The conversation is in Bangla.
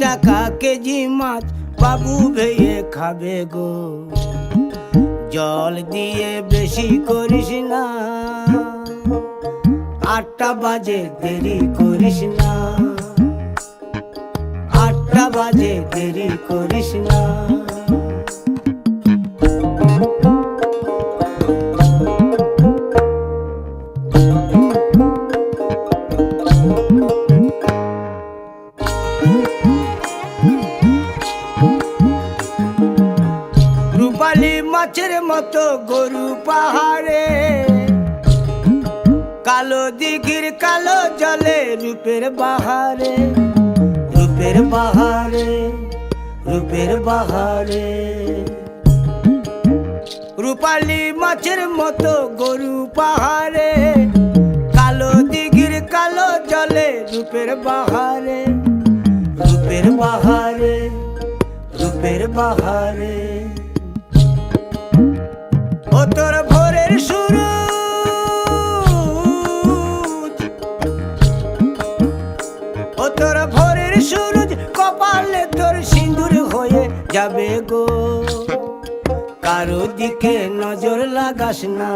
টাকা কেজি মাছ বাবু ভেয়ে খাবে গো। জল দিয়ে বেশি করিস না, 8টা বাজে দেরি করিস না, 8টা বাজে দেরি করিস না। রূপালী মাছের মতো গরু পাহাড়ে, কালো দিঘির কালো জলে রূপের বাহারে, রূপের বাহারে, রূপের বাহারে। রূপালী মাছের মতো গরু পাহাড়ে, কালো দিঘির কালো জলে রূপের বাহারে, রূপের বাহারে, রূপের বাহারে। ও তোর ভোরের সুরুজ, ও তোর ভোরের সুরুজ কপালে তোর সিঁদুর হয়ে যাবে গো। কারো দিকে নজর লাগাস না।